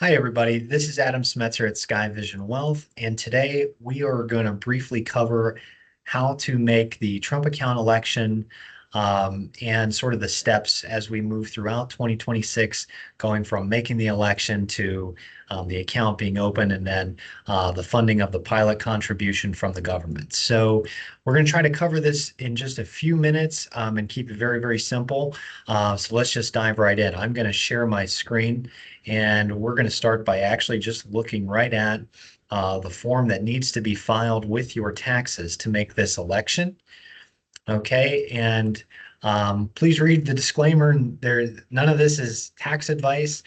Hi, everybody. This is Adam Smetzer at Sky Vision Wealth, and today we are going to briefly cover how to make the Trump account election and sort of the steps as we move throughout 2026, going from making the election to the account being open and then the funding of the pilot contribution from the government. So we're going to try to cover this in just a few minutes and keep it very, very simple. So let's just dive right in. I'm going to share my screen. And we're going to start by actually just looking right at the form that needs to be filed with your taxes to make this election. Okay, and please read the disclaimer. None of this is tax advice.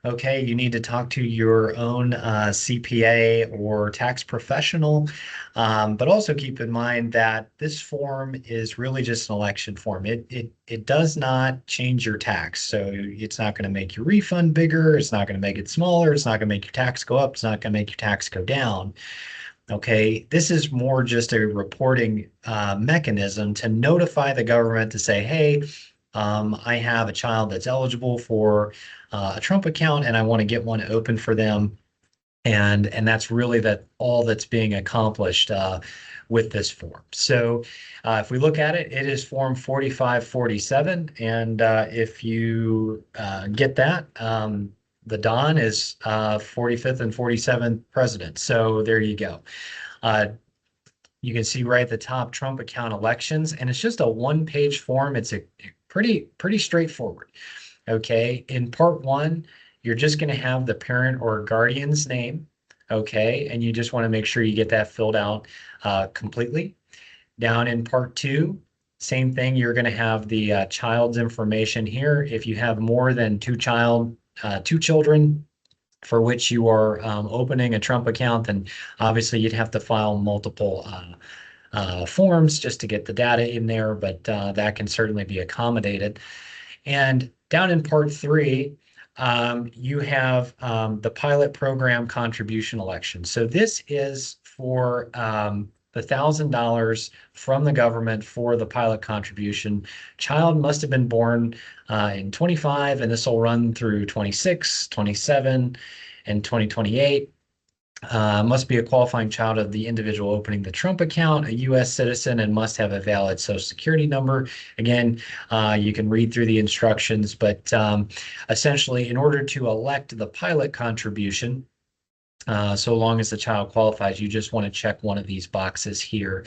Okay, you need to talk to your own CPA or tax professional, but also keep in mind that this form is really just an election form. It does not change your tax, so it's not going to make your refund bigger. It's not going to make it smaller. It's not going to make your tax go up. It's not going to make your tax go down. Okay, this is more just a reporting mechanism to notify the government to say, hey, I have a child that's eligible for a Trump account and I want to get one open for them. And that's really all that's being accomplished with this form. So if we look at it, it is Form 4547. And if you get that, the Don is 45th and 47th president. So there you go. Uh, you can see right at the top, Trump account elections, and it's just a one-page form. It's a pretty straightforward. Okay, in part one, you're just going to have the parent or guardian's name. Okay, and you just want to make sure you get that filled out completely. Down in part two, same thing. You're going to have the child's information here. If you have more than two children for which you are opening a Trump account, then obviously you'd have to file multiple forms just to get the data in there, but that can certainly be accommodated. And down in part three, you have the pilot program contribution election. So this is for the $1,000 from the government for the pilot contribution. Child must have been born in 25, and this will run through 26, 27, and 2028. Must be a qualifying child of the individual opening the Trump account, a U.S. citizen, and must have a valid Social Security number. Again, you can read through the instructions, but essentially, in order to elect the pilot contribution, so long as the child qualifies, you just want to check one of these boxes here.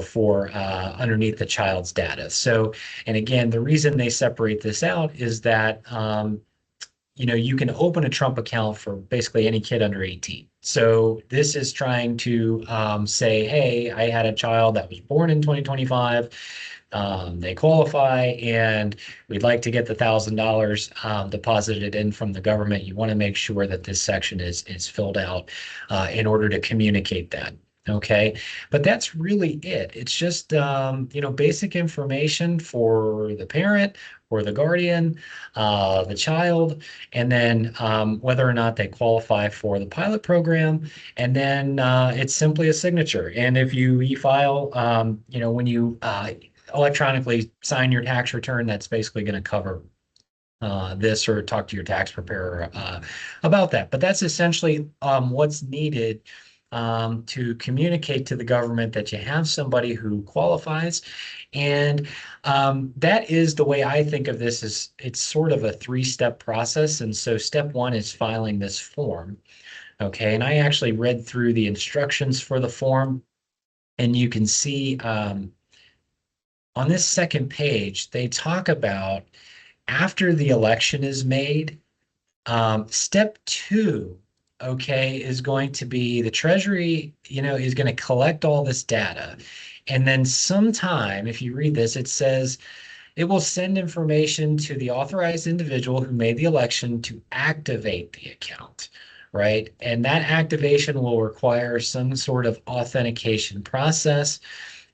For underneath the child's data. So, and again, the reason they separate this out is that you can open a Trump account for basically any kid under 18. So this is trying to say, hey, I had a child that was born in 2025. They qualify, and we'd like to get the $1,000 deposited in from the government. You want to make sure that this section is filled out in order to communicate that. Okay, but that's really it. It's just basic information for the parent or the guardian, the child, and then whether or not they qualify for the pilot program. And then it's simply a signature. And if you e-file, when you electronically sign your tax return, that's basically going to cover this, or talk to your tax preparer about that. But that's essentially what's needed to communicate to the government that you have somebody who qualifies. And that is the way I think of this. Is it's sort of a three-step process. And so step one is filing this form. Okay, and I actually read through the instructions for the form, and you can see on this second page, they talk about after the election is made, step two, okay, is going to be the Treasury, is going to collect all this data. And then sometime, if you read this, it says it will send information to the authorized individual who made the election to activate the account, right? And that activation will require some sort of authentication process.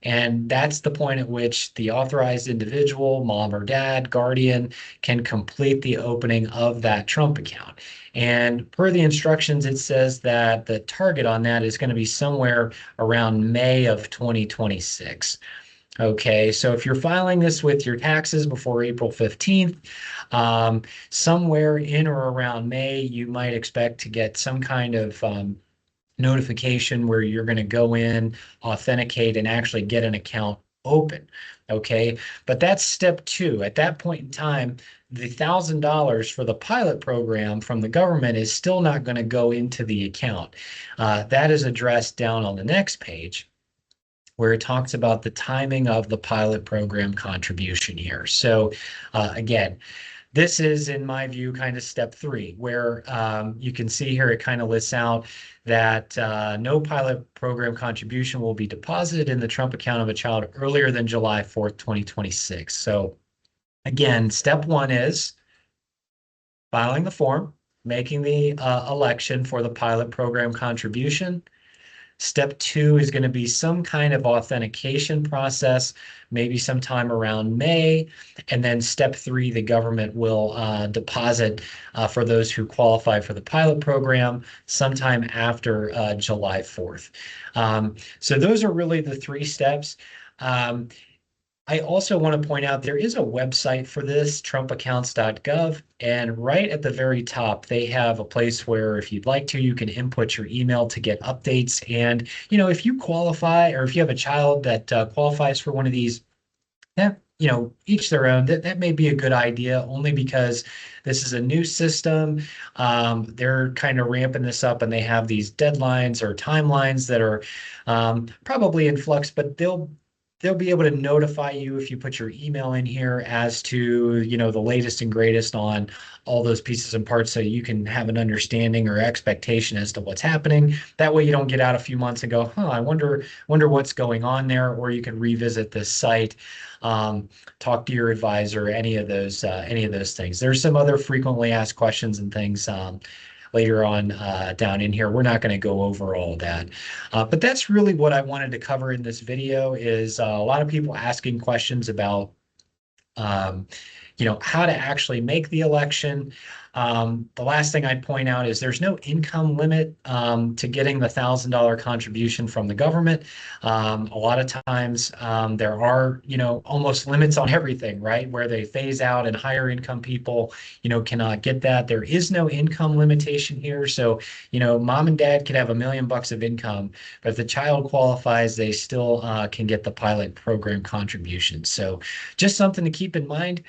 And that's the point at which the authorized individual, mom or dad, guardian, can complete the opening of that Trump account. And per the instructions, it says that the target on that is going to be somewhere around May of 2026. Okay, so if you're filing this with your taxes before April 15th, somewhere in or around May, you might expect to get some kind of notification where you're going to go in, authenticate, and actually get an account open. Okay, but that's step two. At that point in time, the $1,000 for the pilot program from the government is still not going to go into the account. That is addressed down on the next page, where it talks about the timing of the pilot program contribution here. So again, this is, in my view, kind of step three, where you can see here it kind of lists out that no pilot program contribution will be deposited in the Trump account of a child earlier than July 4th, 2026. So again, step one is filing the form, making the election for the pilot program contribution. Step two is going to be some kind of authentication process, maybe sometime around May. And then step three, the government will deposit for those who qualify for the pilot program sometime after July 4th. So those are really the three steps. Um, I also want to point out there is a website for this, trumpaccounts.gov, and right at the very top, they have a place where if you'd like to, you can input your email to get updates. And, if you qualify or if you have a child that qualifies for one of these, each their own, that may be a good idea only because this is a new system. They're kind of ramping this up and they have these deadlines or timelines that are probably in flux, but they'll be able to notify you if you put your email in here as to, the latest and greatest on all those pieces and parts so you can have an understanding or expectation as to what's happening. That way you don't get out a few months and go, I wonder what's going on there, or you can revisit this site, talk to your advisor, any of those things. There's some other frequently asked questions and things later on down in here. We're not going to go over all of that. But that's really what I wanted to cover in this video is a lot of people asking questions about um, how to actually make the election. The last thing I'd point out is there's no income limit to getting the $1,000 contribution from the government. A lot of times there are, almost limits on everything, right? Where they phase out and higher income people, cannot get that. There is no income limitation here. So, mom and dad could have $1 million of income, but if the child qualifies, they still can get the pilot program contribution. So just something to keep in mind.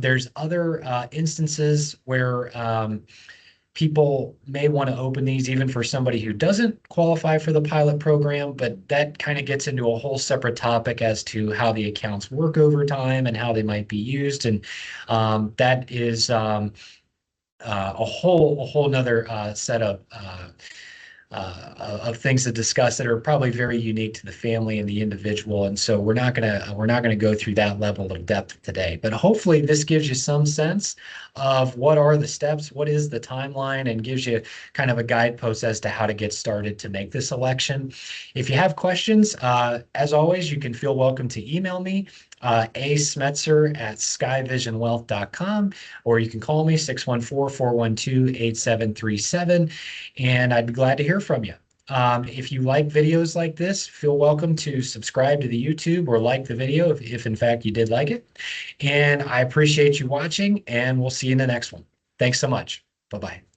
There's other instances where people may want to open these even for somebody who doesn't qualify for the pilot program, but that kind of gets into a whole separate topic as to how the accounts work over time and how they might be used. And that is a whole nother set of things to discuss that are probably very unique to the family and the individual. And so we're not gonna go through that level of depth today. But hopefully this gives you some sense of what are the steps, what is the timeline, and gives you kind of a guidepost as to how to get started to make this election. If you have questions, as always, you can feel welcome to email me. asmetzer@skyvisionwealth.com, or you can call me 614-412-8737, and I'd be glad to hear from you. If you like videos like this, feel welcome to subscribe to the YouTube or like the video if in fact you did like it. And I appreciate you watching, and we'll see you in the next one. Thanks so much. Bye-bye.